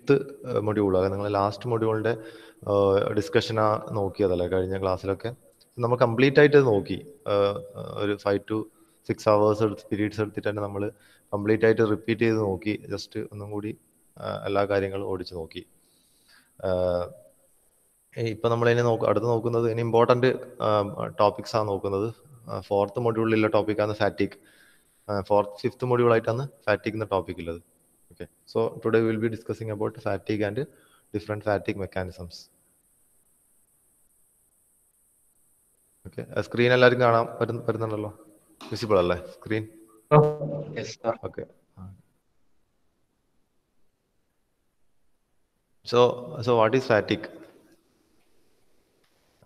Fifth module, അതായത് നിങ്ങൾ last മൊഡ്യൂളിൻ്റെ ഡിസ്കഷനാ നോക്കിയതല്ലേ കഴിഞ്ഞ ക്ലാസ്സിലൊക്കെ. നമ്മൾ കംപ്ലീറ്റ് ആയിട്ട് നോക്കി. ഒരു 5 to 6 hours പീരീഡ്സ് എടുത്തിട്ട് തന്നെ നമ്മൾ കംപ്ലീറ്റ് ആയിട്ട് റിപ്പീറ്റ് ചെയ്ത് നോക്കി. ജസ്റ്റ് ഒന്നും കൂടി എല്ലാ കാര്യങ്ങളും ഓടിച്ച് നോക്കി. ഇപ്പം നമ്മൾ ഇനി അടുത്ത് നോക്കുന്നത് ഇനി ഇമ്പോർട്ടൻറ്റ് ടോപ്പിക്സ് ആണ് നോക്കുന്നത്. 4th മൊഡ്യൂളിലുള്ള ടോപ്പിക്കാണ് ഫാറ്റിക്. 5th മൊഡ്യൂളായിട്ടാണ് ഫാറ്റിക് എന്ന ടോപ്പിക് ഉള്ളത്. Okay, so today will be discussing about ഫാറ്റിക് and different ഫാറ്റിക് mechanisms. Okay, screen എല്ലാവരും കാണാൻ പറ്റുന്നുണ്ടല്ലോ? വിസിബിൾ അല്ലേ screen? Okay. So what is ഫാറ്റിക്?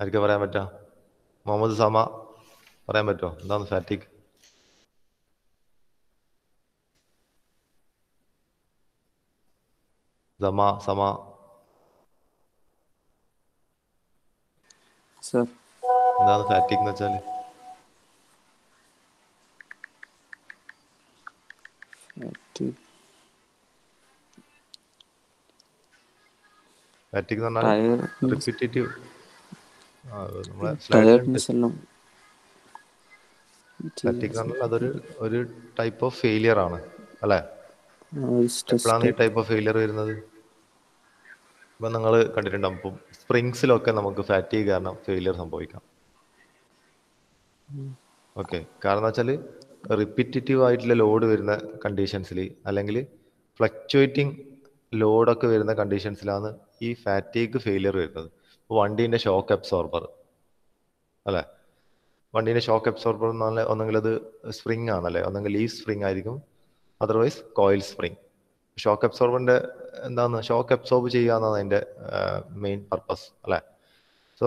ആർക്കും പറയാൻ പറ്റാ? മുഹമ്മദ് സമ പറയാൻ പറ്റുമോ എന്താണ് ഫാറ്റിക്? സമ എന്താണ് ഫാറ്റിക് എന്ന് വെച്ചാൽ? ഫാറ്റിക് എന്ന് പറഞ്ഞാൽ റിപ്പീറ്റേറ്റീവ്, നമ്മളെ സ്ലൈഡിലുണ്ട്. ഫാറ്റിക് എന്ന് പറഞ്ഞാൽ അതൊരു ടൈപ്പ് ഓഫ് ഫെയിലിയർ ആണ് അല്ലേ? എപ്പോഴാണ് ഈ ടൈപ്പ് ഓഫ് ഫെയിലിയർ വരുന്നത്? ഇപ്പം നിങ്ങൾ കണ്ടിട്ടുണ്ടാവും, ഇപ്പം സ്പ്രിങ്സിലൊക്കെ നമുക്ക് ഫാറ്റിക് കാരണം ഫെയിലിയർ സംഭവിക്കാം. ഓക്കെ, കാരണം എന്ന് വെച്ചാൽ റിപ്പീറ്റേറ്റീവ് ആയിട്ടുള്ള ലോഡ് വരുന്ന കണ്ടീഷൻസിൽ അല്ലെങ്കിൽ ഫ്ലക്ച്വേറ്റിംഗ് ലോഡൊക്കെ വരുന്ന കണ്ടീഷൻസിലാണ് ഈ ഫാറ്റിക് ഫെയിലിയർ വരുന്നത്. ഇപ്പോൾ വണ്ടീൻ്റെ ഷോക്ക് അബ്സോർബർ അല്ലേ? വണ്ടീൻ്റെ ഷോക്ക് അബ്സോർബർ എന്ന് പറഞ്ഞാൽ ഒന്നെങ്കിൽ അത് സ്പ്രിങ് ആണല്ലേ, ഒന്നെങ്കിൽ ലീഫ് സ്പ്രിങ് ആയിരിക്കും, അതർവൈസ് കോയിൽ സ്പ്രിങ്. ഷോക്ക് അബ്സോർബറിൻ്റെ എന്താണ്? ഷോക്ക് അബ്സോർബ് ചെയ്യുക എന്നാണ് അതിൻ്റെ മെയിൻ പർപ്പസ് അല്ലേ? സോ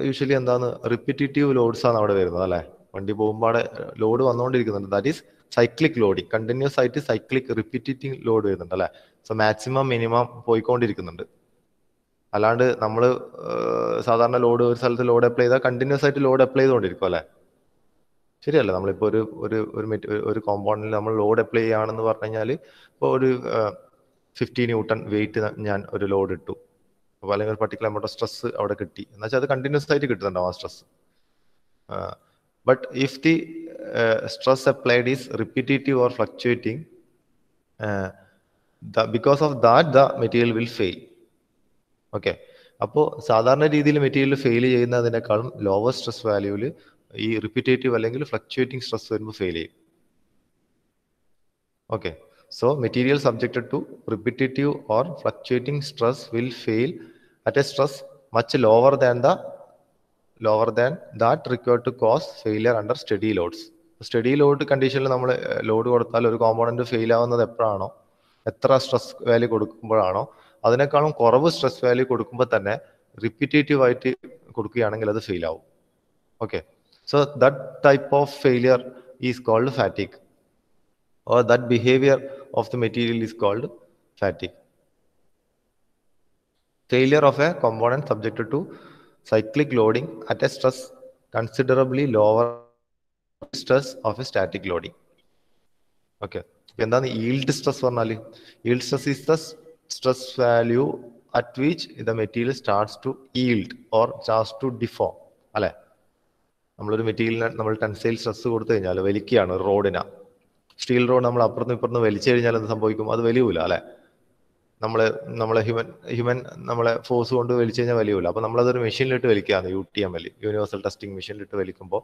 യൂഷ്വലി എന്താണ്? റിപ്പീറ്റേറ്റീവ് ലോഡ്സ് ആണ് അവിടെ വരുന്നത് അല്ലേ? വണ്ടി പോകുമ്പോൾ ലോഡ് വന്നുകൊണ്ടിരിക്കുന്നുണ്ട്. That is cyclic loading. Continuous ആയിട്ട് സൈക്ലിക് റിപ്പീറ്റേറ്റീവ് ലോഡ് വരുന്നുണ്ട് അല്ലേ? സോ മാക്സിമം മിനിമം പോയിക്കൊണ്ടിരിക്കുന്നുണ്ട്. അല്ലാണ്ട് നമ്മൾ സാധാരണ ലോഡ് ഒരു സ്ഥലത്ത് ലോഡ് അപ്ലൈ ചെയ്താൽ കണ്ടിന്യൂസ് ആയിട്ട് ലോഡ് അപ്ലൈ ചെയ്തുകൊണ്ടിരിക്കും അല്ലേ? ശരിയല്ല? നമ്മളിപ്പോൾ ഒരു കോമ്പൗണ്ടിൽ നമ്മൾ ലോഡ് അപ്ലൈ ചെയ്യുകയാണെന്ന് പറഞ്ഞു കഴിഞ്ഞാൽ, ഇപ്പോൾ ഒരു 50 Newton വെയിറ്റ് ഞാൻ ഒരു ലോഡ് ഇട്ടു, അപ്പോൾ അല്ലെങ്കിൽ ഒരു പർട്ടിക്കുലർ എമൗണ്ട് ഓഫ് സ്ട്രെസ് അവിടെ കിട്ടി എന്ന് വെച്ചാൽ അത് കണ്ടിന്യൂസ് ആയിട്ട് കിട്ടുന്നുണ്ടാവും ആ stress. But if the stress applied is repetitive or fluctuating, because of that the material will fail. Okay, അപ്പോൾ സാധാരണ രീതിയിൽ മെറ്റീരിയൽ ഫെയിൽ ചെയ്യുന്നതിനേക്കാളും ലോവർ സ്ട്രെസ് വാല്യൂവിൽ ഈ റിപ്പീറ്റേറ്റീവ് അല്ലെങ്കിൽ ഫ്ലക്ച്വേറ്റിംഗ് സ്ട്രെസ് വരുമ്പോൾ ഫെയിൽ ചെയ്യും. Okay, so material subjected to repetitive or fluctuating stress will fail at a stress much lower than that required to cause failure under steady loads. Study load കണ്ടീഷനിൽ നമ്മൾ load കൊടുത്താൽ ഒരു component fail ആവുന്നത് എപ്പോഴാണോ, എത്ര stress value കൊടുക്കുമ്പോഴാണോ, അതിനേക്കാളും കുറവ് stress value കൊടുക്കുമ്പോൾ തന്നെ റിപ്പീറ്റേറ്റീവ് ആയിട്ട് കൊടുക്കുകയാണെങ്കിൽ അത് ഫെയിൽ ആവും. Okay, so that type of failure is called fatigue, or that behavior of the material is called fatigue. Failure of a component subjected to cyclic loading at a stress considerably lower stress of a static loading. Okay, എന്താണ് yield stress പറഞ്ഞാൽ? Yield stress is the stress value at which the material starts to yield or starts to deform അല്ലേ? നമ്മളൊരു മെറ്റീരിയലിന് നമ്മൾ tensile stress കൊടുത്തു കഴിഞ്ഞാൽ വലിക്കുകയാണ് റോഡിനാ. Steel rod നമ്മൾ അപ്പുറത്തും ഇപ്പുറത്തും വലിച്ചു കഴിഞ്ഞാൽ എന്ത് സംഭവിക്കും? അത് വലിയൂല അല്ലേ? നമ്മളെ ഹ്യൂമൻ നമ്മളെ ഫോഴ്സ് കൊണ്ട് വലിച്ചു കഴിഞ്ഞാൽ വലിയൂല. അപ്പോൾ നമ്മളതൊരു മെഷീനിലിട്ട് വലിക്കുകയാണ്, UTML യൂണിവേഴ്സൽ ടെസ്റ്റിംഗ് മെഷീനിലിട്ട് വലിക്കുമ്പോൾ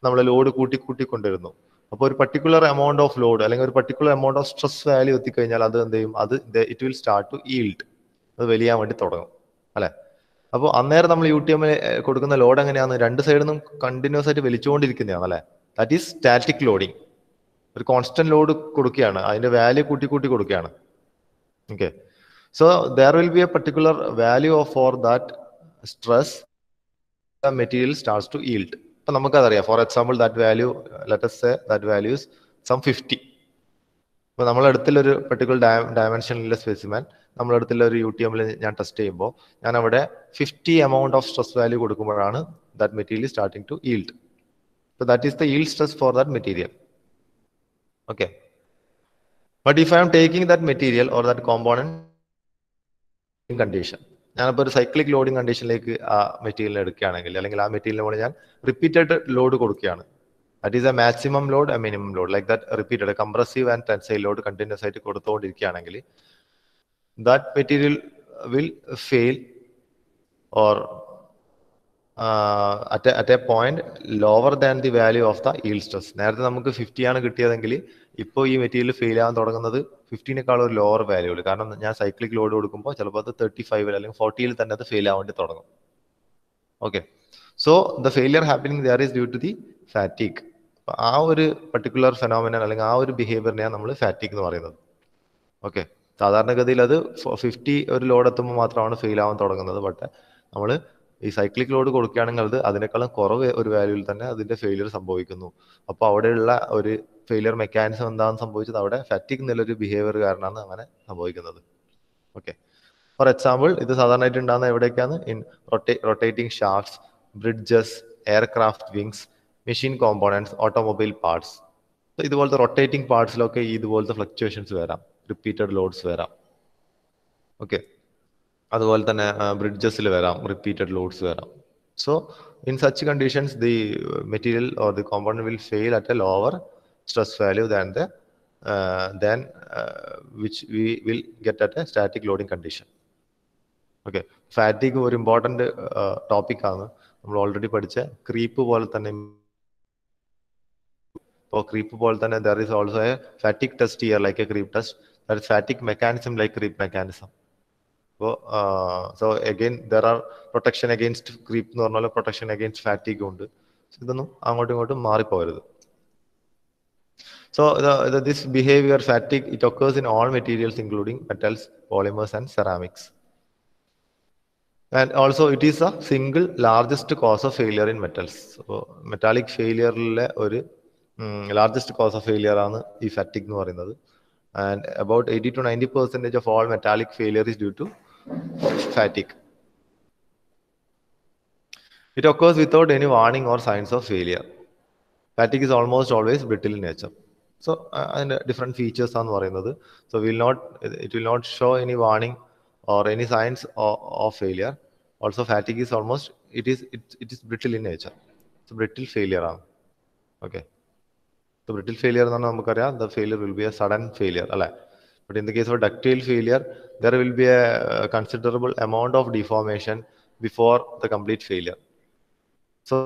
നമ്മൾ ലോഡ് കൂട്ടിക്കൊണ്ടിരുന്നു. അപ്പോൾ ഒരു പർട്ടിക്കുലർ എമൗണ്ട് ഓഫ് ലോഡ് അല്ലെങ്കിൽ ഒരു particular amount of stress value എത്തിക്കഴിഞ്ഞാൽ അത് എന്ത് ചെയ്യും? It will start to yield, അത് വലിയാൻ വേണ്ടി തുടങ്ങും അല്ലേ? അപ്പോൾ അന്നേരം നമ്മൾ UTML കൊടുക്കുന്ന ലോഡ് എങ്ങനെയാണ്? രണ്ട് സൈഡിൽ നിന്നും കണ്ടിന്യൂസ് ആയിട്ട് വലിച്ചുകൊണ്ടിരിക്കുന്നതാണ് അല്ലേ? That is static loading. ഒരു കോൺസ്റ്റന്റ് ലോഡ് കൊടുക്കുകയാണ്, അതിന്റെ വാല്യൂ കൂട്ടി കൊടുക്കുകയാണ്. Okay, so there will be a particular value for that stress the material starts to yield. ഇപ്പൊ നമുക്കതറിയാം, for example that value, let us say that value is some 50. ഇപ്പൊ നമ്മളെടുത്തുള്ള ഒരു particular ഡയമെൻഷനിലെ specimen നമ്മളെടുത്തുള്ള ഒരു UTML ഞാൻ test ചെയ്യുമ്പോൾ ഞാൻ അവിടെ 50 amount of stress value കൊടുക്കുമ്പോഴാണ് that material starting to yield. So that is the yield stress for that material. Okay, but if I am taking that material or that component condition. ഞാനിപ്പോൾ ഒരു cyclic loading കണ്ടീഷനിലേക്ക് ആ material എടുക്കുകയാണെങ്കിൽ, അല്ലെങ്കിൽ ആ മെറ്റീരിയലിന് മുകളിൽ ഞാൻ റിപ്പീറ്റഡ് ലോഡ് കൊടുക്കുകയാണ്. That is A maximum load, A minimum load, like that repeated compressive and tensile load continuous ആയിട്ട് കൊടുത്തുകൊണ്ടിരിക്കുകയാണെങ്കിൽ that material will fail or at a point lower than the value of the yield stress. നേരത്തെ നമുക്ക് 50 ആണ് കിട്ടിയതെങ്കിൽ ഇപ്പോൾ ഈ material fail ആകാൻ തുടങ്ങുന്നത് 15നേക്കാൾ ഒരു lower വാല്യൂവിൽ. കാരണം ഞാൻ സൈക്ലിക് ലോഡ് കൊടുക്കുമ്പോൾ ചിലപ്പോൾ അത് 35 അല്ലെങ്കിൽ 40 തന്നെ അത് ഫെയിൽ ആവേണ്ടി തുടങ്ങും. Okay, so the failure happening there is due to the fatigue. ആ ഒരു പർട്ടിക്കുലർ ഫെനോമിനൻ അല്ലെങ്കിൽ ആ ഒരു ബിഹേവിയറിനെയാണ് നമ്മൾ ഫാറ്റിക് എന്ന് പറയുന്നത്. ഓക്കെ, സാധാരണഗതിയിൽ അത് 50 ഒരു ലോഡ് എത്തുമ്പോൾ മാത്രമാണ് ഫെയിൽ ആവാൻ തുടങ്ങുന്നത്. ബട്ട് നമ്മൾ ഈ സൈക്ലിക് ലോഡ് കൊടുക്കുകയാണെങ്കിൽ അത് അതിനേക്കാളും കുറവ് ഒരു വാല്യൂവിൽ തന്നെ അതിന്റെ ഫെയിലിയർ സംഭവിക്കുന്നു. അപ്പോൾ അവിടെയുള്ള ഒരു ഫെയിലിയർ മെക്കാനിസം എന്താണെന്ന് സംഭവിച്ചത്, അവിടെ ഫാറ്റിക് എന്നുള്ളൊരു ബിഹേവിയർ കാരണമാണ് അങ്ങനെ സംഭവിക്കുന്നത്. ഓക്കെ, ഫോർ എക്സാമ്പിൾ ഇത് സാധാരണയായിട്ട് ഉണ്ടാകുന്ന എവിടെയൊക്കെയാണ്? In rotating shafts, bridges, aircraft wings, machine components, automobile parts. ഇതുപോലത്തെ റൊട്ടേറ്റിംഗ് പാർട്സിലൊക്കെ ഇതുപോലത്തെ ഫ്ലക്ച്വേഷൻസ് വരാം, റിപ്പീറ്റഡ് ലോഡ്സ് വരാം. ഓക്കെ, അതുപോലെ തന്നെ ബ്രിഡ്ജസിൽ വരാം, റിപ്പീറ്റഡ് ലോഡ്സ് വരാം. So in such conditions the material or the compound will fail at A lower stress value than which we will get at a static loading condition. Okay, ഫാറ്റിക് ഒരു important ടോപ്പിക്കാണ്. നമ്മൾ already പഠിച്ച creep പോലെ തന്നെ. ഇപ്പോൾ creep പോലെ തന്നെ there is also a fatigue test here like a creep test. There is fatigue mechanism like creep mechanism. അപ്പോൾ so again there are protection against creep എന്ന് പറഞ്ഞാൽ പ്രൊട്ടക്ഷൻ അഗെയിൻസ്റ്റ് ഫാറ്റിക് ഉണ്ട്. ഇതൊന്നും അങ്ങോട്ടും ഇങ്ങോട്ടും മാറിപ്പോകരുത്. So this behavior fatigue, it occurs in all materials including metals, polymers and ceramics. And also it is the single largest cause of failure in metals. So metallic failure ഒരു largest cause of failure ആണ് ഈ fatigue എന്ന് പറയുന്നത്. And about 80 to 90% of all metallic failure is due to fatigue. It occurs without any warning or signs of failure. Fatigue is almost always brittle in nature. So അതിൻ്റെ different features ആണെന്ന് പറയുന്നത്. So it will not show any warning or any signs of failure. Also fatigue is almost it is brittle in nature. So brittle failure ആണ്. Okay, so brittle failure എന്ന് പറഞ്ഞാൽ നമുക്കറിയാം the failure will be a sudden failure അല്ലേ. But in the case of ductile failure there will be a considerable amount of deformation before the complete failure. So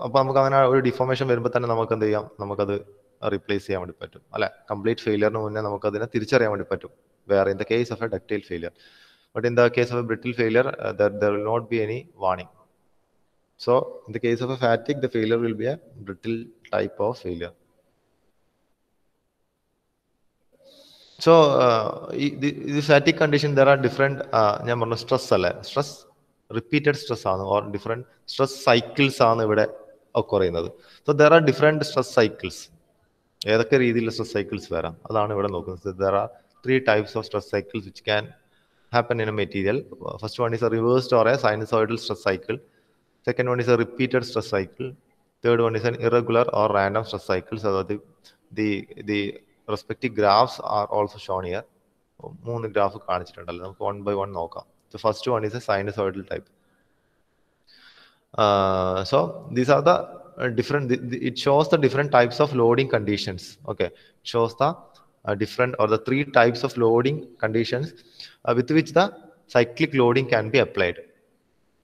അപ്പോൾ നമുക്ക് അങ്ങനെ ഒരു deformation വരുമ്പോൾ തന്നെ നമുക്ക് എന്ത് ചെയ്യാം, നമുക്കത് റീപ്ലേസ് ചെയ്യാൻ വേണ്ടി പറ്റും അല്ലെ. കംപ്ലീറ്റ് ഫെയിലിയറിന് മുന്നേ നമുക്കതിനെ തിരിച്ചറിയാൻ വേണ്ടി പറ്റും. വേറെ in the case of A ductile failure. But in the case of A brittle failure there will not be any warning. So in the case of a fatigue the failure will be a brittle type of failure. So the fatigue condition there are different ഞാൻ പറഞ്ഞു stress അല്ലേ, stress repeated stress ആണ് or different stress cycles ആണ് ഇവിടെ occur ചെയ്യുന്നത്. So there are different stress cycles. ഏതൊക്കെ രീതിയിലുള്ള stress cycles വരാം അതാണ് ഇവിടെ നോക്കുന്നത്. There are 3 types of stress cycles which can happen in a material. First one is a reversed or a sinusoidal stress cycle. Second one is a repeated stress cycle. Third one is an irregular or random stress cycle. So the respective graphs are also shown here. 3 graph കാണിച്ചിട്ടുണ്ടല്ലോ, നമുക്ക് 1 by 1 നോക്കാം. The first one is a sinusoidal type. So these are the different. It shows the different types of loading conditions. Okay, it shows the different or the 3 types of loading conditions with which the cyclic loading can be applied.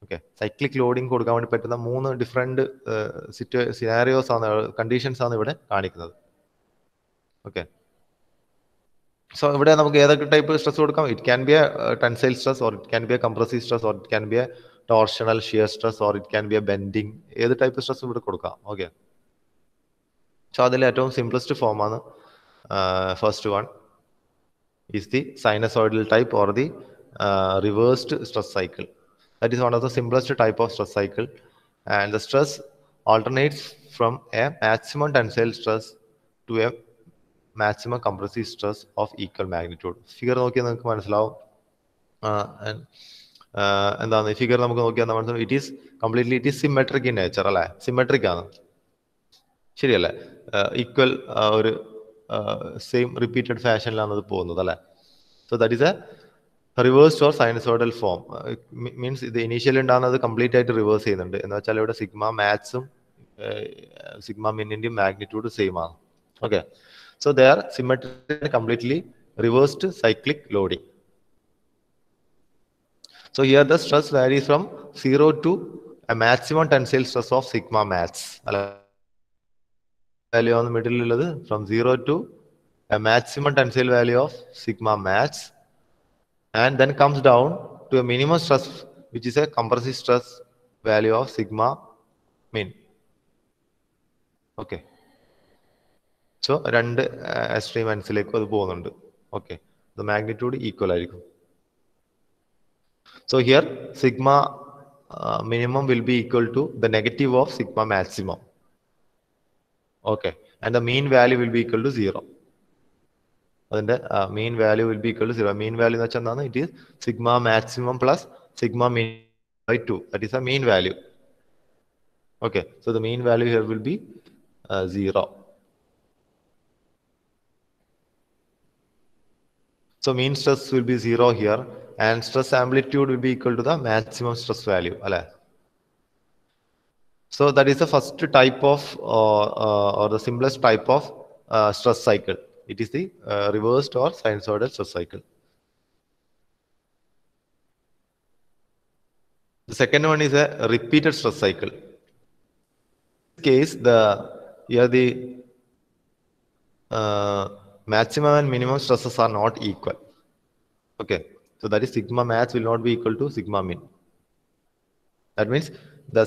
Okay, cyclic loading കൊടുക്കാൻ വേണ്ടി പറ്റുന്ന 3 different scenarios ആണ്, conditions ആണ് ഇവിടെ കാണിക്കുന്നത്. Okay, so ഇവിടെ നമുക്ക് ഏതൊക്കെ ടൈപ്പ് സ്ട്രെസ് കൊടുക്കാം? It can be A tensile stress or it can be A compressive stress or it can be A torsional shear stress or it can be A bending. ഏത് type stress ഇവിടെ കൊടുക്കാം. Okay, so അതിൽ ഏറ്റവും simplest form ആണ് first one is the sinusoidal type or the reversed stress cycle. That is one of the simplest type of stress cycle, and the stress alternates from a maximum tensile stress to a maximum compressive stress of equal magnitude. Figure നോക്കിയാൽ നിങ്ങൾക്ക് മനസ്സിലാവും എന്താണ് ഈ figure നമുക്ക് നോക്കിയാൽ മനസ്സിലാവും. It is symmetric in nature അല്ലേ, symmetric ആണ്, ശരിയല്ലേ? ഈക്വൽ ഒരു സെയിം റിപ്പീറ്റഡ് ഫാഷനിലാണ് അത് പോകുന്നത് അല്ലേ. So that is A reversed or sinusoidal form means ഇത് ഇനീഷ്യലി ഉണ്ടാകുന്നത് കംപ്ലീറ്റ് ആയിട്ട് റിവേഴ്സ് ചെയ്യുന്നുണ്ട് എന്ന് വെച്ചാൽ ഇവിടെ സിഗ്മ മാക്സും സിഗ്മ മിന്നിന്റെയും മാഗ്നിറ്റ്യൂഡ് സെയിം ആണ്. Okay, so they are symmetric completely reversed cyclic loading. So here the stress varies from 0 to a maximum tensile stress of sigma max. Value on the middle is from 0 to a maximum tensile value of sigma max, and then comes down to a minimum stress, which is a compressive stress value of sigma min. Okay. So രണ്ട് extreme ends-ലേക്ക് അത് പോകുന്നുണ്ട്. Okay. The magnitude equal ആയിരിക്കും. So here sigma minimum will be equal to the negative of sigma maximum. Okay, and the mean value will be equal to 0. And the mean value will be equal to 0. Mean value it is sigma maximum plus sigma min by 2. That is the mean value. Okay, so the mean value here will be 0. So mean stress will be 0 here, and stress amplitude will be equal to the maximum stress value. So that is the first type of or the simplest type of stress cycle. It is the reversed or sinusoidal stress cycle. The second one is a repeated stress cycle. In this case, here the maximum and minimum stresses are not equal. Okay, so that is sigma max will not be equal to sigma min. That means the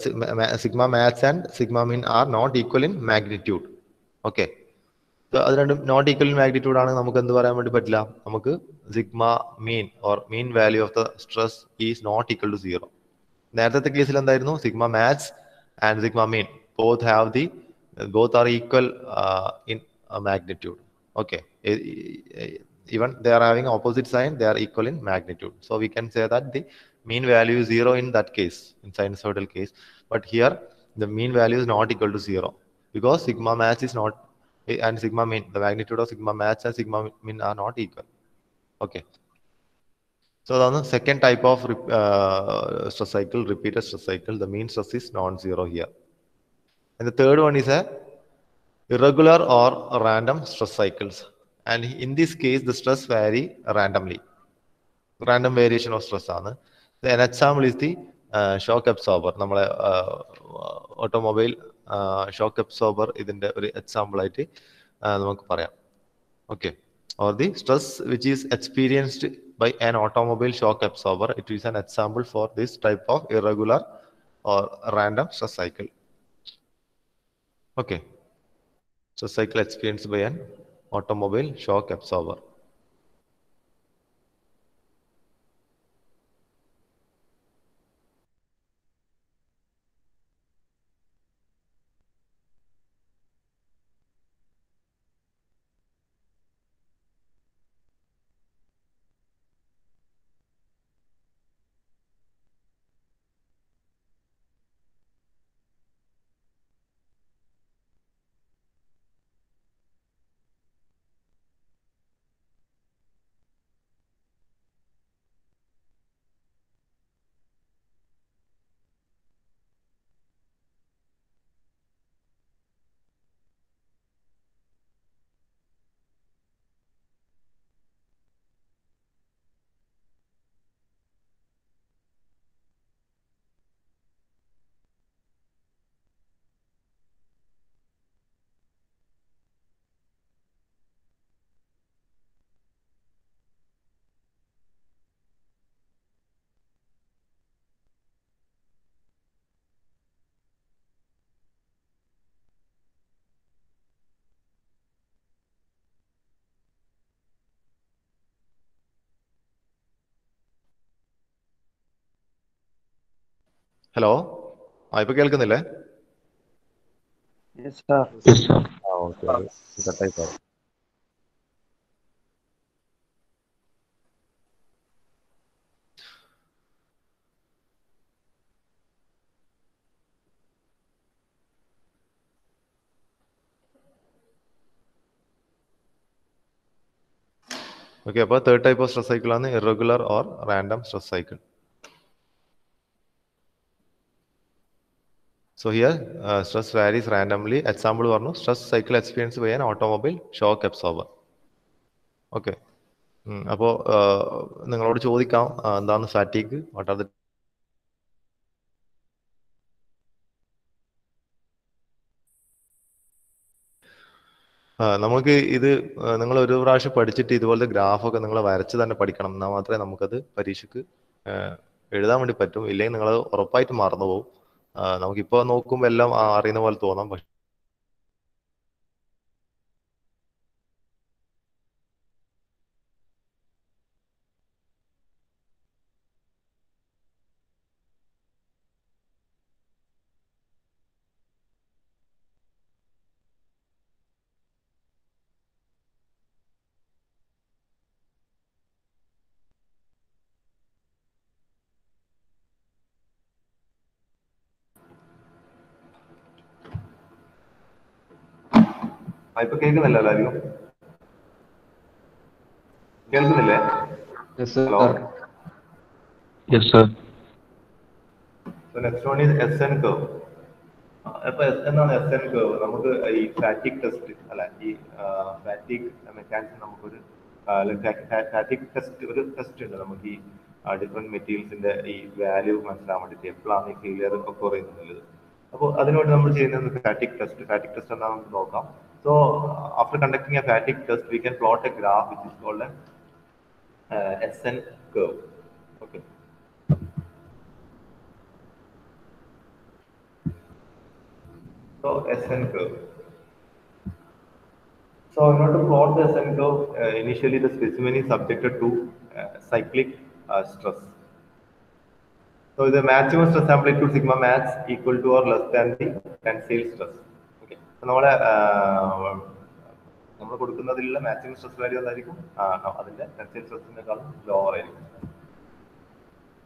sigma max and sigma min are not equal in magnitude. Okay, so അത് രണ്ടും not equal magnitude ആണ്. നമുക്ക് എന്ത് പറയാൻ വേണ്ടി പറ്റില്ല, നമുക്ക് sigma mean or mean value of the stress is not equal to 0. നേരത്തെ കേസിൽ എന്തായിരുന്നു, sigma max and sigma mean both are equal in magnitude. Okay, even they are having opposite sign, they are equal in magnitude. So we can say that the mean value is 0 in that case, in sinusoidal case. But here the mean value is not equal to 0 because sigma max is not and sigma min, the magnitude of sigma max and sigma min are not equal. Okay, so the second type of stress cycle, repeated stress cycle, the mean stress is non-zero here. And the third one is a irregular or random stress cycles. And in this case, the stress vary randomly. Random variation of stress. An example is the shock absorber. Namale automobile shock absorber ഇതിന്റെ ഒരു example ആയിട്ട് നമുക്ക് പറയാം. Okay, or the stress which is experienced by an automobile shock absorber, it is an example for this type of irregular or random stress cycle. Okay, stress cycle experienced by an automobile shock absorber. Hello, ഇപ്പൊ കേൾക്കുന്നില്ലേ? Okay, കട്ടായി പോയി. Okay, അപ്പോൾ third type of stress cycle ആണ് irregular or random stress cycle. So here stress varies randomly. Example പറഞ്ഞു stress cycle experienced by an automobile shock absorber. Okay, അപ്പോൾ നിങ്ങളോട് ചോദിക്കാം എന്താണ് ഫാറ്റീഗ്, വാട്ട് ആർ ദ നമുക്ക് ഇത് നിങ്ങൾ ഒരു പ്രാവശ്യം പഠിച്ചിട്ട് ഇതുപോലത്തെ ഗ്രാഫൊക്കെ നിങ്ങൾ വരച്ച് തന്നെ പഠിക്കണം. എന്നാൽ മാത്രമേ നമുക്കത് പരീക്ഷയ്ക്ക് എഴുതാൻ വേണ്ടി പറ്റും. ഇല്ലെങ്കിൽ നിങ്ങൾ ഉറപ്പായിട്ട് മറന്നു പോകും. നമുക്കിപ്പോൾ നോക്കുമ്പോൾ എല്ലാം അറിയുന്ന പോലെ തോന്നാം, പക്ഷെ ഇപ്പൊ കേൾക്കുന്നില്ല എല്ലാവരും? കേൾക്കുന്നില്ലേ? Hello. Next one is SN curve. അപ്പൊ എന്താണ് SN കർവ്? നമുക്ക് ഈ ഫാറ്റിക് ടെസ്റ്റ് അല്ല, ഈ ഫാറ്റിക് മെക്കാനിസം നമുക്കൊരു ഫാറ്റിക് ടെസ്റ്റ്, ഒരു ടെസ്റ്റ് ഉണ്ട് നമുക്ക് ഈ ഡിഫറെന്റ് മെറ്റീരിയൽസിന്റെ ഈ വാല്യൂ മനസ്സിലാൻ വേണ്ടിയിട്ട് എപ്പോഴാണ് ഈ ഫെയിലിയർ ഒക്കെ കുറയുന്നത്. അപ്പോൾ അതിനുവേണ്ടി നമ്മൾ ചെയ്യുന്നത് ഫാറ്റിക് ടെസ്റ്റ്. ഫാറ്റിക് ടെസ്റ്റ് എന്താ നമുക്ക് നോക്കാം. So after conducting a fatigue test, we can plot a graph which is called an SN curve. Okay. So SN curve. So in order to plot the SN curve, initially the specimen is subjected to cyclic stress. So the maximum stress amplitude sigma max equal to or less than the tensile stress. നമ്മൾ കൊടുക്കുന്നതിലുള്ള maximum stress value എന്തായിരിക്കും? അതിന്റെ tensile സ്ട്രെസ്സിനേക്കാളും lower ആയിരിക്കും.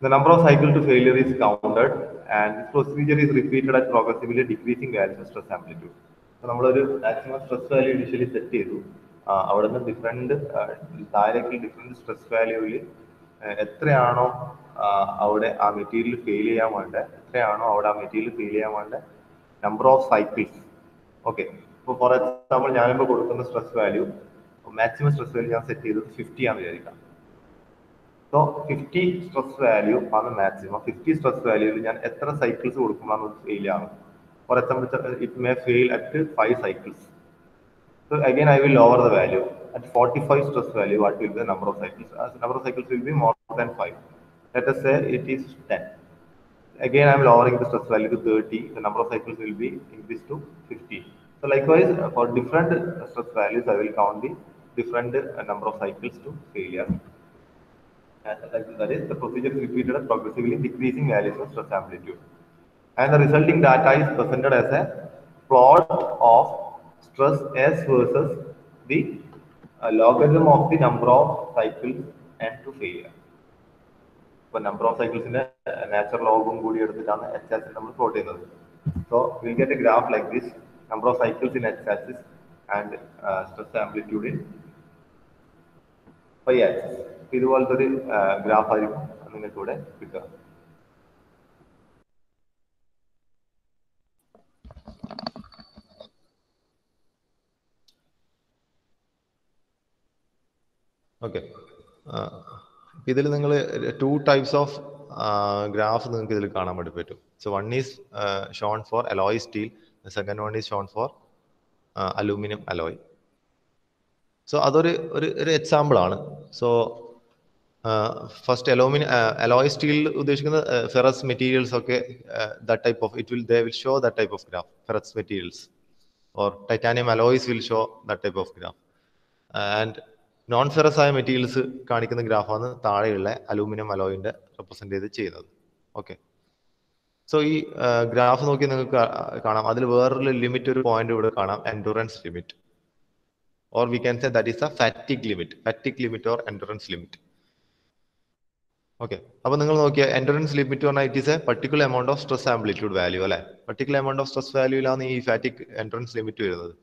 The number of cycles to failure is counted and this procedure is repeated at progressively decreasing values of stress amplitude. So നമ്മളൊരു maximum stress value initially set ചെയ്തു. അവിടെ നിന്ന് different താഴേക്ക് different stress വാല്യൂവിൽ എത്രയാണോ അവിടെ ആ material fail ചെയ്യാൻ വേണ്ട, എത്രയാണോ അവിടെ ആ മെറ്റീരിയൽ ഫെയിൽ ചെയ്യാൻ വേണ്ട നമ്പർ ഓഫ് സൈക്കിൾസ്. ഓക്കെ, ഇപ്പോൾ ഫോർ എക്സാമ്പിൾ ഞാനിപ്പോൾ കൊടുക്കുന്ന stress value, maximum stress value ഞാൻ സെറ്റ് ചെയ്തത് 50 ആണെന്ന് വിചാരിക്കാം. സോ 50 സ്ട്രെസ് വാല്യൂ ആണ് മാക്സിമം. 50 സ്ട്രെസ് വാല്യൂവിൽ ഞാൻ എത്ര സൈക്കിൾസ് കൊടുക്കുമ്പോഴാണ് ഒരു ഫെയിൽ ആണ്? For example it may fail at 5 cycles. So again I will lower the value at 45 stress value. What will be the number of cycles? Number of cycles will be more than 5. Let us say it is 10. Again I am lowering the stress value to 30. The number of cycles will be increased to 50. So likewise for different stress values I will count the different number of cycles to failure. That is the procedure is repeated at progressively decreasing values of stress amplitude. And the resulting data is presented as a plot of stress S versus the logarithm of the number of cycles and to failure. So number of cycles in a natural logum കൂടി എടുത്തിട്ടാണ് H-axis നമ്മൾ plot ചെയ്യുന്നത്. So we'll get a graph like this: number of cycles in H-axis and stress amplitude in Y-axis. ഇതുപോലത്തെ ഒരു graph ആയിരിക്കും നിങ്ങൾക്ക് ഇവിടെ കിട്ടുക. ഓക്കെ, ഇതിൽ നിങ്ങൾ 2 ടൈപ്സ് ഓഫ് ഗ്രാഫ് നിങ്ങൾക്ക് ഇതിൽ കാണാൻ വേണ്ടി പറ്റും. So one is shown for alloy steel, second one is shown for aluminium alloy. So അതൊരു എക്സാമ്പിൾ ആണ്. സോ ഫസ്റ്റ് അലോയ് സ്റ്റീൽ ഉദ്ദേശിക്കുന്നത് ഫെറസ് മെറ്റീരിയൽസ് ഒക്കെ that type of they will show that type of graph. Ferrous materials or titanium alloys will show that type of graph. And non ferrous ആയ materials കാണിക്കുന്ന ഗ്രാഫാണ് താഴെയുള്ള aluminium അലോയിന്റെ represent ചെയ്ത് ചെയ്യുന്നത്. Okay, so ഈ graph നോക്കി നിങ്ങൾക്ക് കാണാം, അതിൽ വേറൊരു ലിമിറ്റ്, ഒരു പോയിന്റ് ഇവിടെ കാണാം, endurance limit, or we can say that is A ഫാറ്റിക് limit or endurance limit. Okay, അപ്പൊ നിങ്ങൾ നോക്കിയാൽ എൻഡുറൻസ് ലിമിറ്റ് പറഞ്ഞാൽ it is A particular amount of stress amplitude value അല്ലെ. പർട്ടിക്കുലർ എമൗണ്ട് ഓഫ് സ്ട്രെസ് വാല്യൂയിലാണ് ഈ ഫാറ്റിക് endurance limit വരുന്നത്.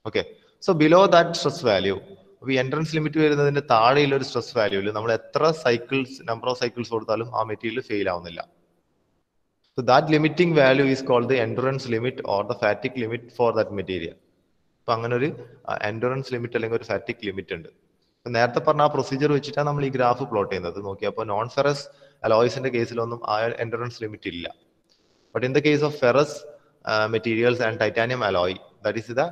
Okay, so below that stress value അപ്പോൾ ഈ entrance limit വരുന്നതിന്റെ താഴെയുള്ള ഒരു സ്ട്രെസ് വാല്യൂവിൽ നമ്മൾ എത്ര സൈക്കിൾസ് നമ്പർ ഓഫ് സൈക്കിൾസ് കൊടുത്താലും ആ മെറ്റീരിയൽ ഫെയിൽ ആവുന്നില്ല. So that limiting value is called the endurance limit or the fatigue limit for that material. അപ്പൊ അങ്ങനെ ഒരു എൻഡുറൻസ് ലിമിറ്റ് അല്ലെങ്കിൽ ഒരു ഫാറ്റിക് ലിമിറ്റ് ഉണ്ട്. നേരത്തെ പറഞ്ഞ ആ പ്രൊസീജിയർ വെച്ചിട്ടാണ് നമ്മൾ ഈ ഗ്രാഫ് പ്ലോട്ട് ചെയ്യുന്നത്. നോക്കിയപ്പോൾ നോൺ ഫെറസ് അലോയ്സിന്റെ കേസിലൊന്നും ആ എൻഡുറൻസ് ലിമിറ്റ് ഇല്ല. But in the case of ferrous materials and titanium alloy, that is the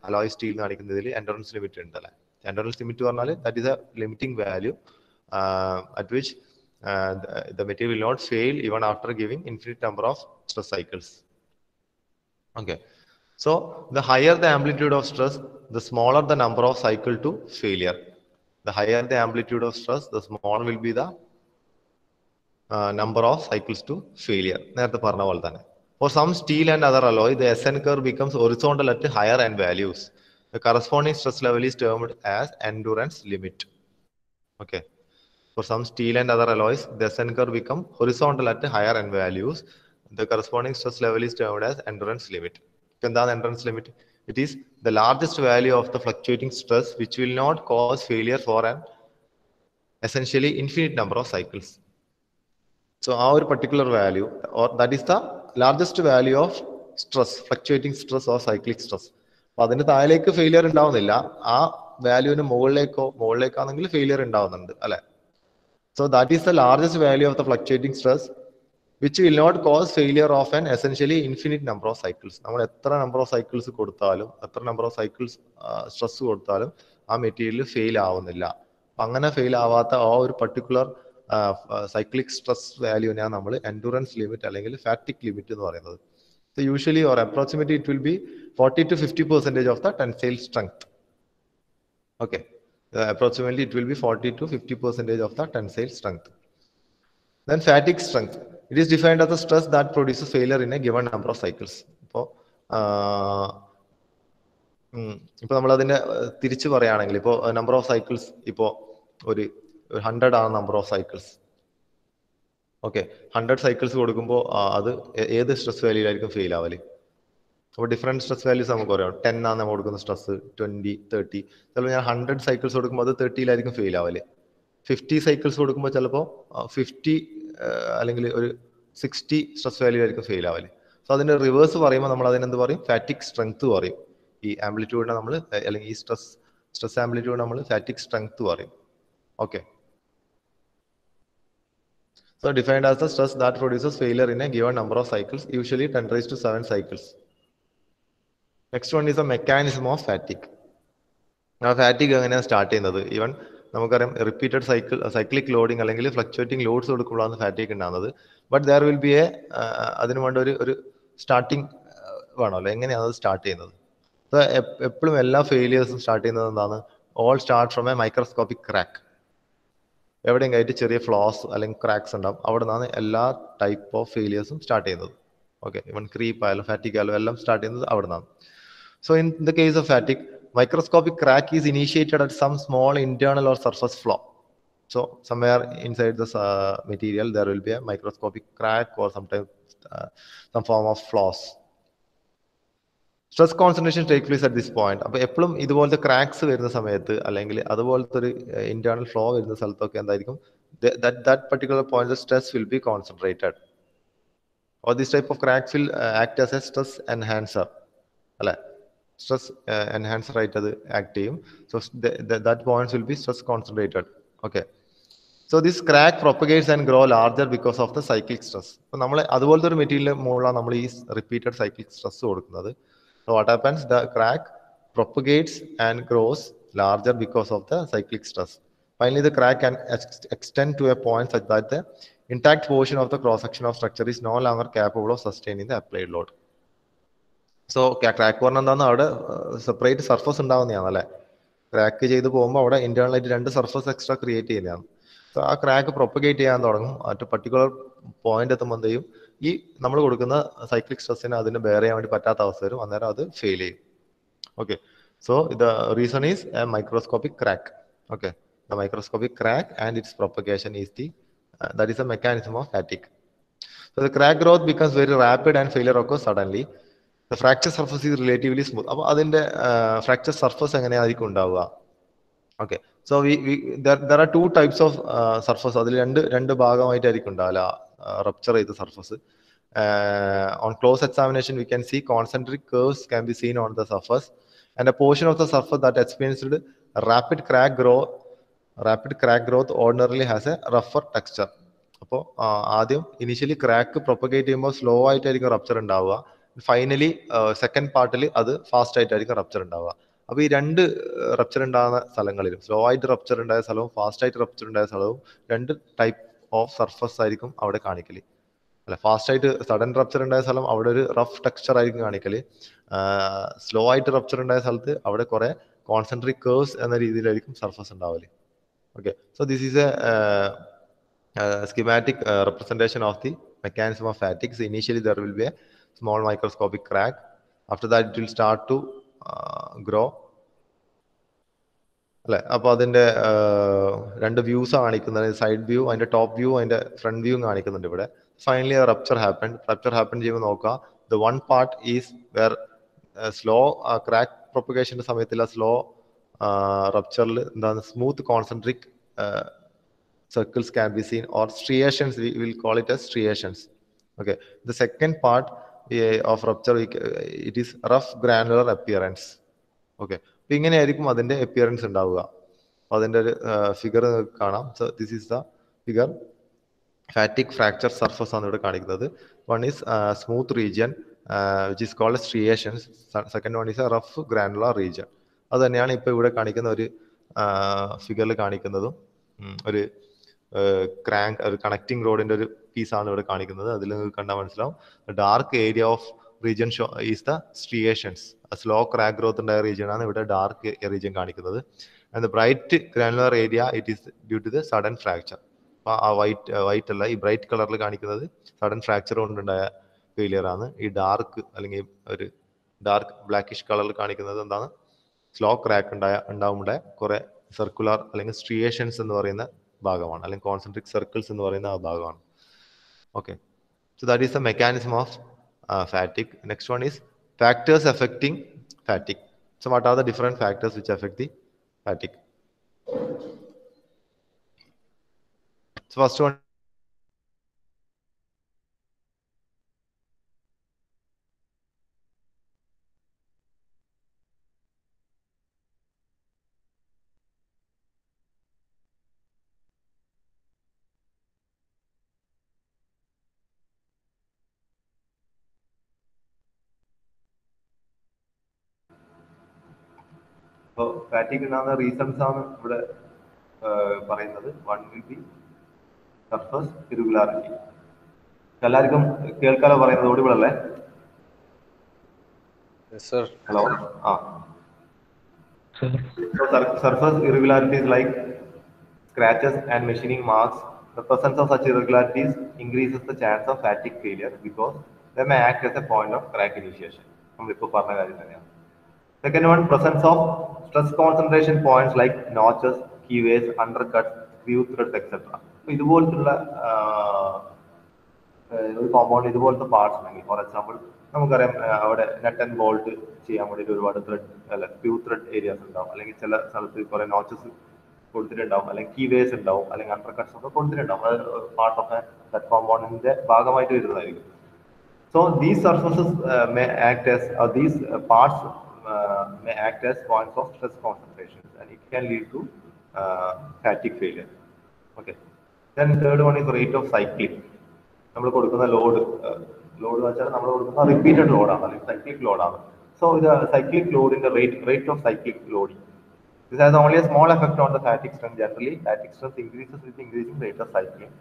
alloy steel കാണിക്കുന്നതിൽ എൻഡുറൻസ് ലിമിറ്റ് ഉണ്ട് അല്ലെ. എൻഡുറൻസ് ലിമിറ്റ് പറഞ്ഞാൽ that is a limiting value at which the material will not fail even after giving infinite number of stress cycles. Okay, so the higher the amplitude of stress, the smaller the number of cycle to failure. The higher the amplitude of stress, the smaller will be the number of cycles to failure. നേരത്തെ പറഞ്ഞ പോലെ തന്നെ. For some steel and other alloy, the SN curve becomes horizontal at higher end values. The corresponding stress level is termed as endurance limit. Okay. For some steel and other alloys, the SN curve become horizontal at higher end values. The corresponding stress level is termed as endurance limit. എന്താണ് endurance limit? It is the largest value of the fluctuating stress which will not cause failure for an essentially infinite number of cycles. So our particular value, or that is the largest value of stress, fluctuating stress or cyclic stress. അപ്പോൾ അതിന് താഴേക്ക് failure ഉണ്ടാവുന്നില്ല, ആ വാല്യൂവിന് മുകളിലേക്കാണെങ്കിൽ failure ഉണ്ടാവുന്നുണ്ട് അല്ലെ. So that is the largest value of the fluctuating stress which will not cause failure of an essentially infinite number of cycles. നമ്മൾ എത്ര number of cycles കൊടുത്താലും എത്ര നമ്പർ ഓഫ് സൈക്കിൾസ് സ്ട്രെസ് കൊടുത്താലും ആ മെറ്റീരിയൽ ഫെയിൽ ആവുന്നില്ല. അങ്ങനെ fail ആവാത്ത ആ ഒരു പർട്ടിക്കുലർ സൈക്ലിക് സ്ട്രെസ് വാല്യൂവിനെയാണ് നമ്മൾ എൻഡുറൻസ് ലിമിറ്റ് അല്ലെങ്കിൽ ഫാറ്റിക് ലിമിറ്റ് എന്ന് പറയുന്നത്. So usually or approximately it will be 40 to 50% of the tensile strength. Okay. Approximately it will be 40 to 50% of the tensile strength. Then fatigue strength. It is defined as the stress that produces failure in a given number of cycles. ഇപ്പോൾ നമ്മൾ അതിനെ തിരിച്ചു പറയുകയാണെങ്കിൽ ഇപ്പോൾ number of cycles ഇപ്പോൾ ഒരു 100 ആണ് number of cycles. Okay, 100 cycles കൊടുക്കുമ്പോൾ അത് ഏത് സ്ട്രെസ് വാല്യൂലായിരിക്കും ഫെയിൽ ആവല്? അപ്പോൾ ഡിഫറെൻറ്റ് സ്ട്രെസ് വാല്യൂസ് നമുക്ക് പറയാം. 10 ആണ് നമ്മൾ കൊടുക്കുന്ന സ്ട്രെസ്, 20, 30. ചിലപ്പോൾ ഞാൻ 100 സൈക്കിൾസ് കൊടുക്കുമ്പോൾ അത് 30-ലായിരിക്കും ഫെയിൽ ആവല്. 50 സൈക്കിൾസ് കൊടുക്കുമ്പോൾ ചിലപ്പോൾ 50 അല്ലെങ്കിൽ ഒരു 60 സ്ട്രെസ് വാല്യൂലായിരിക്കും ഫെയിൽ ആവല്. സോ അതിന്റെ റിവേഴ്സ് പറയുമ്പോൾ നമ്മൾ അതിനെന്ത് പറയും? ഫാറ്റിക് സ്ട്രെങ്ത് പറയും. ഈ ആംപ്ലിറ്റ്യൂഡിനെ നമ്മൾ അല്ലെങ്കിൽ ഈ സ്ട്രെസ് ആംപ്ലിറ്റ്യൂഡ് നമ്മൾ ഫാറ്റിക് സ്ട്രെങ്ത് പറയും. Okay, so defined as the stress that produces failure in a given number of cycles, usually 10 raised to 7 cycles. Next one is the mechanism of fatigue. ഫാറ്റിക് എങ്ങനെയാണ് സ്റ്റാർട്ട് ചെയ്യുന്നത്? Even നമുക്കറിയാം repeated cyclic loading അല്ലെങ്കിൽ fluctuating lords കൊടുക്കുമ്പോഴാണ് ഫാറ്റിക് ഉണ്ടാകുന്നത്. But there will B അതിന് വേണ്ട ഒരു starting വേണമല്ലോ. എങ്ങനെയാണ് അത് സ്റ്റാർട്ട് ചെയ്യുന്നത്? എപ്പോഴും എല്ലാ ഫെയിലിയേഴ്സും സ്റ്റാർട്ട് ചെയ്യുന്നത് എന്താണ്? All start from A microscopic crack. എവിടെയെങ്കിലും ആയിട്ട് ചെറിയ ഫ്ലോസ് അല്ലെങ്കിൽ ക്രാക്സ് ഉണ്ടാവും, അവിടെ നിന്നാണ് എല്ലാ ടൈപ്പ് ഓഫ് ഫെയിലിയേഴ്സും സ്റ്റാർട്ട് ചെയ്യുന്നത്. ഓക്കെ, ഇവൻ ക്രീപ്പ് ആയാലും ഫാറ്റിക് ആയാലും എല്ലാം സ്റ്റാർട്ട് ചെയ്യുന്നത് അവിടെ നിന്നാണ്. So in the case of ഫാറ്റിക്, microscopic crack is initiated at some small internal or surface flaw. So somewhere inside the material there will be a microscopic crack or sometimes some form of flaws. Stress concentration take place at this point. അപ്പോൾ എപ്പോഴും ഇതുപോലത്തെ cracks വരുന്ന സമയത്ത് അല്ലെങ്കിൽ അതുപോലത്തെ ഒരു internal flow വരുന്ന സ്ഥലത്തൊക്കെ എന്തായിരിക്കും? that particular point the stress will be concentrated, or this type of cracks will act as a stress enhancer അല്ലേ? സ്ട്രെസ് എൻഹാൻസർ ആയിട്ട് അത് ആക്ട് ചെയ്യും. So that points will be stress concentrated. Okay, so this crack propagates and grow larger because of the cyclic stress. അപ്പോൾ നമ്മൾ അതുപോലത്തെ ഒരു material മുകളിലാണ് നമ്മൾ ഈ റിപ്പീറ്റഡ് സൈക്ലിക് സ്ട്രെസ് കൊടുക്കുന്നത്. So what happens? The crack propagates and gross larger because of the cyclic stress. Finally, the crack can extend to a point such that the intact portion of the cross section of structure is no longer capable of sustaining the applied load. So crack പറഞ്ഞാൽ എന്താണ്? അവിടെ separate surface ഉണ്ടാവുന്നതാണ് അല്ലേ? Crack ചെയ്ത് പോകുമ്പോൾ അവിടെ internal ആയിട്ട് 2 surface extra create ചെയ്യുന്നതാണ്. സോ ആ ക്രാക്ക് പ്രൊപ്പഗേറ്റ് ചെയ്യാൻ തുടങ്ങും. അറ്റ് പർട്ടിക്കുലർ പോയിന്റ് എത്തുമ്പോൾ എന്ത് ചെയ്യും? ഈ നമ്മൾ കൊടുക്കുന്ന സൈക്ലിക് സ്ട്രെസ്സിനെ അതിന് ബെയർ ചെയ്യാൻ വേണ്ടി പറ്റാത്ത അവസ്ഥ വരും. അന്നേരം അത് ഫെയിൽ ചെയ്യും. Okay, so the reason is A microscopic crack. Okay, the microscopic crack and it's propagation is that is the mechanism of fatigue. So the crack growth becomes very rapid and failure occurs suddenly. The fracture surface is relatively smooth. അപ്പോൾ അതിന്റെ fracture surface എങ്ങനെയായിരിക്കും ഉണ്ടാവുക? Okay, so there are two types of surface. അതിൽ രണ്ട് ഭാഗമായിട്ടായിരിക്കും ഉണ്ടാവില്ല rupture ചെയ്ത surface. On close examination, we can see concentric curves can be seen on the surface, and a portion of the surface that experienced rapid crack growth ordinarily has a rougher texture. അപ്പോൾ ആദ്യം initially crack propagate ചെയ്യുമ്പോൾ slow ആയിട്ടായിരിക്കും rupture ഉണ്ടാവുക. Finally second പാർട്ടിൽ അത് fast ആയിട്ടായിരിക്കും rupture ഉണ്ടാവുക. അപ്പോൾ ഈ രണ്ട് റപ്ചർ ഉണ്ടാകുന്ന സ്ഥലങ്ങളിലും, സ്ലോ ആയിട്ട് റപ്ചർ ഉണ്ടായ സ്ഥലവും ഫാസ്റ്റ് ആയിട്ട് റപ്ചർ ഉണ്ടായ സ്ഥലവും രണ്ട് ടൈപ്പ് ഓഫ് സർഫസ് ആയിരിക്കും അവിടെ കാണിക്കല്. അല്ല, ഫാസ്റ്റ് ആയിട്ട് സഡൻ റപ്ചർ ഉണ്ടായ സ്ഥലം അവിടെ ഒരു റഫ് ടെക്സ്ചർ ആയിരിക്കും കാണിക്കല്. സ്ലോ ആയിട്ട് റപ്ചർ ഉണ്ടായ സ്ഥലത്ത് അവിടെ കുറെ കോൺസെൻട്രിക് കേഴ്സ് എന്ന രീതിയിലായിരിക്കും സർഫസ് ഉണ്ടാവല്. Okay, so this is a schematic representation of the mechanism of fatigue. So initially there will be a small microscopic crack. After that it will start to grow. അല്ലെ, അപ്പോൾ അതിൻ്റെ രണ്ട് views കാണിക്കുന്നത്, side view, അതിൻ്റെ top view, അതിൻ്റെ front view കാണിക്കുന്നുണ്ട് ഇവിടെ. Finally rupture happen ചെയ്യുമ്പോൾ നോക്കുക, the one part is where slow crack പ്രൊപ്പഗേഷൻ്റെ സമയത്തുള്ള സ്ലോ റപ്ചറിൽ എന്താണ് smooth concentric circles can be seen, or striations, we will call it as striations. Okay, the second part of rupture, it is rough granular appearance. Okay, അപ്പോൾ ഇങ്ങനെയായിരിക്കും അതിൻ്റെ appearance ഉണ്ടാവുക. അപ്പോൾ അതിൻ്റെ ഒരു ഫിഗർ കാണാം. So this is the figure. Fatigue fracture surface ആണ് ഇവിടെ കാണിക്കുന്നത്. One is smooth region which is called striations. Second one is a rough granular region. അത് തന്നെയാണ് ഇപ്പോൾ ഇവിടെ കാണിക്കുന്ന ഒരു ഫിഗറിൽ കാണിക്കുന്നതും. ഒരു ക്രാങ്ക്, ഒരു കണക്റ്റിംഗ് റോഡിന്റെ ഒരു പീസാണ് ഇവിടെ കാണിക്കുന്നത്. അതിൽ നിങ്ങൾക്ക് കണ്ടാൽ മനസ്സിലാവും, dark area of region is the striations. Slow crack growth ഉണ്ടായ റീജിയൻ ആണ് ഇവിടെ ഡാർക്ക് റീജിയൻ കാണിക്കുന്നത്. And the bright granular area it is due to the sudden fracture. അപ്പോൾ ആ വൈറ്റ് അല്ല, ഈ ബ്രൈറ്റ് കളറിൽ കാണിക്കുന്നത് സഡൻ ഫ്രാക്ചർ കൊണ്ടുണ്ടായ ഫെയിലിയർ ആണ്. ഈ ഡാർക്ക് അല്ലെങ്കിൽ ഒരു ഡാർക്ക് ബ്ലാക്കിഷ് കളറിൽ കാണിക്കുന്നത് എന്താണ്, സ്ലോ ക്രാക്ക് ഉണ്ടാവുമ്പോൾ കുറെ സർക്കുലർ അല്ലെങ്കിൽ സ്ട്രിയേഷൻസ് എന്ന് പറയുന്ന ഭാഗമാണ്, അല്ലെങ്കിൽ കോൺസെൻട്രിക് സർക്കിൾസ് എന്ന് പറയുന്ന ആ ഭാഗമാണ്. Okay, so that is the mechanism of ഫാറ്റിക്. Next one is factors affecting ഫാറ്റിക്. So what are the different factors which affect the ഫാറ്റിക്? So first one, അപ്പോൾ ഫാറ്റിക് ഉണ്ടാകുന്ന റീസൺസ് ആണ് ഇവിടെ പറയുന്നത്. One will be surface irregularity. എല്ലാവർക്കും കേൾക്കാനോ പറയുന്നത്? ഓഡിബിൾ അല്ലേ? Hello, surface irregularities like scratches and machining marks. The presence of such irregularities increases the chance of fatigue failure because they may act as a point of crack initiation. നമ്മളിപ്പോൾ പറഞ്ഞ കാര്യം തന്നെയാണ്. Second one, presence of stress concentration points like notches, keyways, undercuts, screw threads, etc. ഇതുപോലത്തുള്ള ഒരു compound, ഇതുപോലത്തെ parts ഉണ്ടെങ്കിൽ, for example നമുക്കറിയാം അവിടെ net and bolt ചെയ്യാൻ വേണ്ടിയിട്ട് ഒരുപാട് ത്രെഡ് അല്ല സ്ക്രൂ ത്രെഡ് ഏരിയാസ് ഉണ്ടാവും, അല്ലെങ്കിൽ ചില സ്ഥലത്ത് കുറെ നോച്ചസ് കൊടുത്തിട്ടുണ്ടാവും, അല്ലെങ്കിൽ കീവേസ് ഉണ്ടാവും, അല്ലെങ്കിൽ അണ്ടർ കട്ട്സ് ഒക്കെ കൊടുത്തിട്ടുണ്ടാവും. അത് പാർട്ട് ഓഫ് ദാറ്റ് കോമ്പൗണ്ടിന്റെ ഭാഗമായിട്ട് വരുന്നതായിരിക്കും. So these surfaces may act as these parts may act as points of stress concentration and it can lead to fatigue failure. Okay, then third one is rate of cycling. നമ്മൾ കൊടുക്കുന്ന load വെച്ചാൽ നമ്മൾ കൊടുക്കുന്ന repeated ലോഡാണ്, അല്ലെങ്കിൽ cyclic ലോഡാണ്. So ഇത് cyclic ലോഡിന്റെ rate of cyclic loading. This has only a small effect on the fatigue strength. Generally, fatigue strength increases with increasing rate of cycling,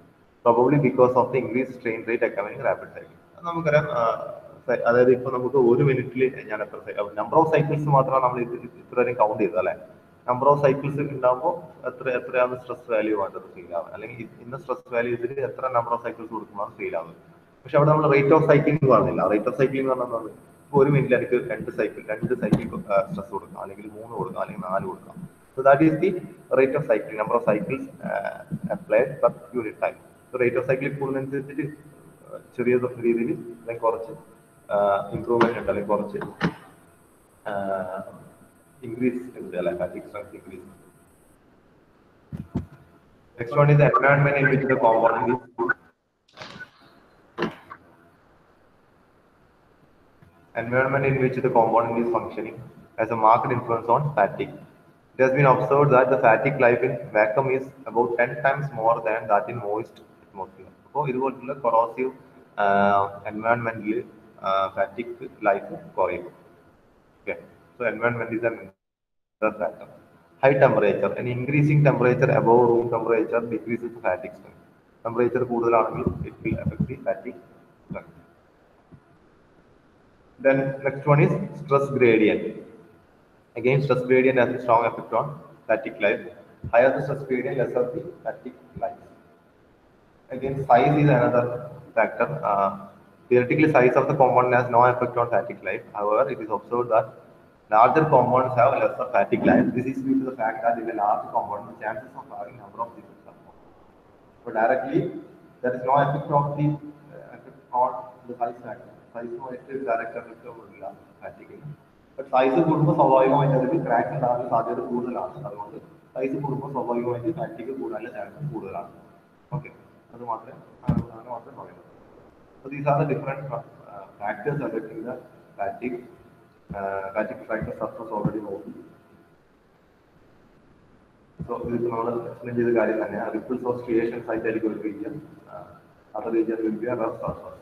probably because of the increased strain rate accompanying rapid cycling. നമുക്കറിയാം, അതായത് ഇപ്പൊ നമുക്ക് ഒരു മിനിറ്റിൽ ഞാൻ number of cycles മാത്രമാണ് നമ്മൾ ഇത്രയും കൗണ്ട് ചെയ്തത് അല്ലെ. നമ്പർ ഓഫ് സൈക്കിൾസ് ഉണ്ടാകുമ്പോൾ എത്രയാണ് സ്ട്രെസ് വാല്യൂ വേണ്ടത് ഫീൽ ആവുക, അല്ലെങ്കിൽ ഇന്ന സ്ട്രെസ് വാല്യൂ ഇതിൽ എത്ര നമ്പർ ഓഫ് സൈക്കിൾസ് കൊടുക്കുമ്പോൾ ഫീൽ ആവുന്നത്. പക്ഷെ അവിടെ നമ്മൾ റേറ്റ് ഓഫ് സൈക്ലിംഗ് പറഞ്ഞില്ല. റേറ്റ് ഓഫ് സൈക്ലിംഗ് എന്ന് പറഞ്ഞാൽ ഇപ്പോൾ ഒരു മിനിറ്റിൽ എനിക്ക് രണ്ട് സൈക്കിൾ സ്ട്രെസ് കൊടുക്കാം, അല്ലെങ്കിൽ 3 കൊടുക്കാം, അല്ലെങ്കിൽ 4 കൊടുക്കാം. So that is the rate of cycling, number of cycles applied per unit time. Rate of cycling കൂടുന്നതനുസരിച്ചിട്ട് ചെറിയ രീതിയിൽ അല്ലെങ്കിൽ കുറച്ച് ഇംപ്രൂവ്മെന്റ് ഉണ്ട്, അല്ലെങ്കിൽ കുറച്ച് ഇൻക്രീസ് ഉണ്ട്, അല്ലെ ഫാറ്റിക് strength increase. Next one is the environment in which the component is functioning has a marked influence on fatigue. It has been observed that the fatigue life in vacuum is about 10 times more than that in moist atmosphere. So, ഇതുപോലുള്ള corrosive environmental fatigue life കുറയും. Okay. So, environment is an another factor. High temperature. An increasing temperature above room temperature decreases the fatigue strength. Temperature കൂടുതലാണെങ്കിൽ it will affect the fatigue strength. Then next one is stress gradient. Again, stress gradient has a strong effect on fatigue life. Higher the stress gradient, lesser the fatigue life. Again, size is another factor. Theoretically, size of the component has no effect on fatigue life. However, it is observed that larger components have lesser fatigue life. This is due to the fact that in a large component, the chances of having number of defects are more. So directly, there is no effect of the effect on the size factor. Size no direct effect on fatigue. But size കൂടുമ്പോൾ സ്വാഭാവികമായിട്ട് അതിൽ crack ഉണ്ടാകാനുള്ള സാധ്യത കൂടുതലാണ്. അതുകൊണ്ട് size കൂടുമ്പോൾ സ്വാഭാവികമായിട്ട് ഫാറ്റിക് കൂടാനുള്ള ചാൻസ് കൂടുതലാണ്. ഓക്കെ, അത് മാത്രമേ പറയുന്നത്. So these are the different factors affecting the fatigue. Fatigue factors surface already noted. So this is നമ്മൾ എക്സ്പ്ലെയിൻ ചെയ്ത കാര്യം തന്നെയാണ്. റിപ്പിൾസ് ഓഫ് striations ആയിട്ടായിരിക്കും ഒരു region. Other region will be a rough surface,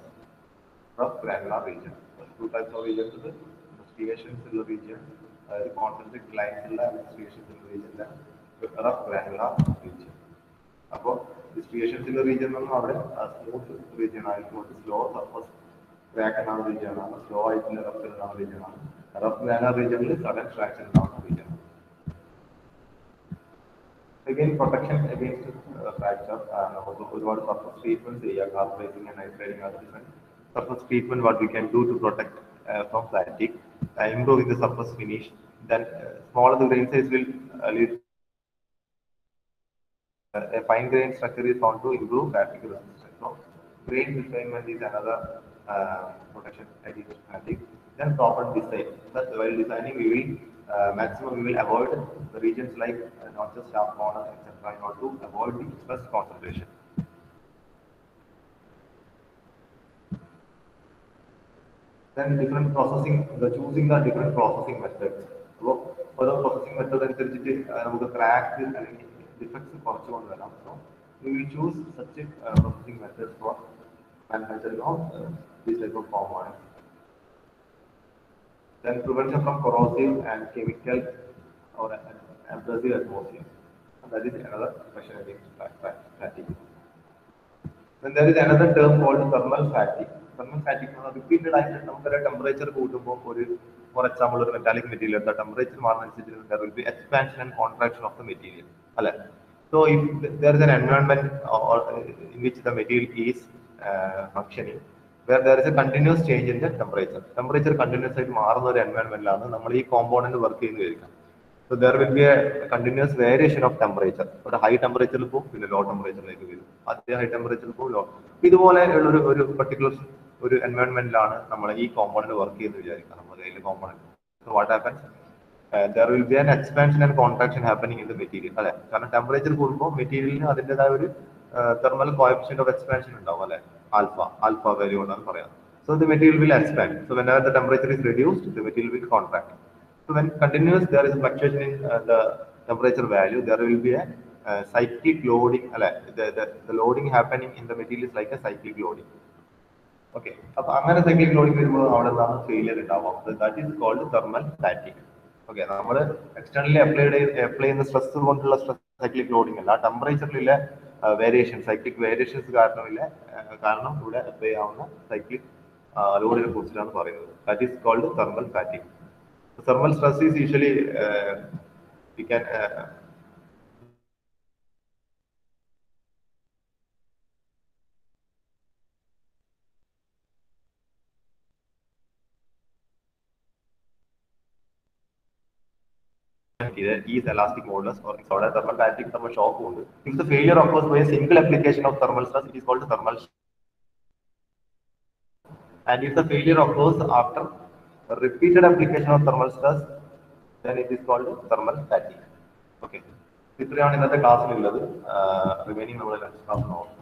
rough granular region. Two types of regions ഉണ്ട്. Striations in the region, concentric lines in the striations in the region, rough granular region. അപ്പോൾ striations in the region നമ്മൾ അവിടെ smooth region ആയിരിക്കും, slow surface crack ഉണ്ടാകുന്ന region ആണ്, slow ആയിട്ടുള്ള rough ഉണ്ടാകുന്ന region ആണ്. റഫ് granular regionിൽ സഡൻ ട്രാക്ഷൻ ഉണ്ടാകുന്ന region. Again, protection against fracture. നമുക്ക് ഒരുപാട് സർഫസ് ട്രീറ്റ്മെന്റ് ചെയ്യാം. കാർബറേറ്റിംഗ് and നൈട്രേറ്റിംഗ് are different surface treatment what we can do to protect from fatigue. Improving the surface finish, then smaller the grain size will lead a fine grain structure is found to improve fatigue resistance. So grain refinement is another protection against fatigue. Then proper design. That while designing we will maximum we will avoid the regions like not just sharp corners etc. in order to avoid the stress concentration. Then different processing, choosing the different processing methods. So, ഓരോ processing method അനുസരിച്ചിട്ട് നമുക്ക് crack അല്ലെങ്കിൽ defects കുറച്ച് കൊണ്ടുവരാം. So, we will choose such processing methods for manufacturing of this type of components. Then prevention from corrosive and chemical or abrasive atmosphere. That is another question against fatigue. Then there is another term called thermal fatigue. Thermal fatigue is repeated temperature കൂടുമ്പോൾ ഒരു, for example, ഒരു metallic material, the temperature മാറുന്നതനുസരിച്ച് there will be expansion and contraction of the material. അല്ലേ? So if there is an environment in which the material is functioning, where there is a continuous change in the temperature continuous ആയിട്ട് മാറുന്ന ഒരു environment-ലാണ് നമ്മൾ ഈ component work ചെയ്യുന്നത് വരിക. So there will be a continuous variation of temperature. But high temperature പോകും, പിന്നെ low temperature ലേക്ക് വരും. അതേ high temperature പോകും, low. ഇതുപോലെ ഉള്ള ഒരു particular ഒരു environment-ലാണ് നമ്മൾ ഈ component വർക്ക് ചെയ്യുന്നത് വിചാരിക്കുക. നമ്മുടെ കയ്യിലെ component. So what happens? There will be an expansion and contraction happening in the material. അല്ലെ? കാരണം temperature കൂടുമ്പോൾ മെറ്റീരിയലിന് അതിൻ്റെതായ ഒരു thermal coefficient of expansion ഉണ്ടാവും, അല്ലെ? Alpha value എന്നാണ് പറയാം. So the material will expand. So whenever the temperature is reduced, the material will contract. So when continuous there is a fluctuation in the temperature value, there will be a cyclic loading. The loading happening in the material is like a cyclic loading. Okay. അപ്പോൾ അങ്ങനെ cyclic loading വരുമ്പോൾ അവിടെ നിന്നാണ് failure ഉണ്ടാവുക. That is called thermal fatigue. Okay. നമ്മൾ externally apply ചെയ്യുന്ന stress കൊണ്ടുള്ള cyclic loading അല്ല, ടെമ്പറേച്ചറിലെ cyclic variations കാരണം ഇവിടെ അപ്ലൈ ചെയ്യാവുന്ന cyclic ലോഡിനെ കുറിച്ചാണ് പറയുന്നത്. That is called thermal fatigue. So thermal stress is usually we can is elastic modulus or thermal fatigue, thermal shock. If the failure occurs by a single application of thermal stress, it is called thermal shock. And if the failure occurs after a repeated application of thermal stress, then it is called thermal fatigue. Okay. ഇത്രയാണ് ഇന്നത്തെ ക്ലാസ്സിലുള്ളത്. Remaining നമ്മൾ class നോക്കാം.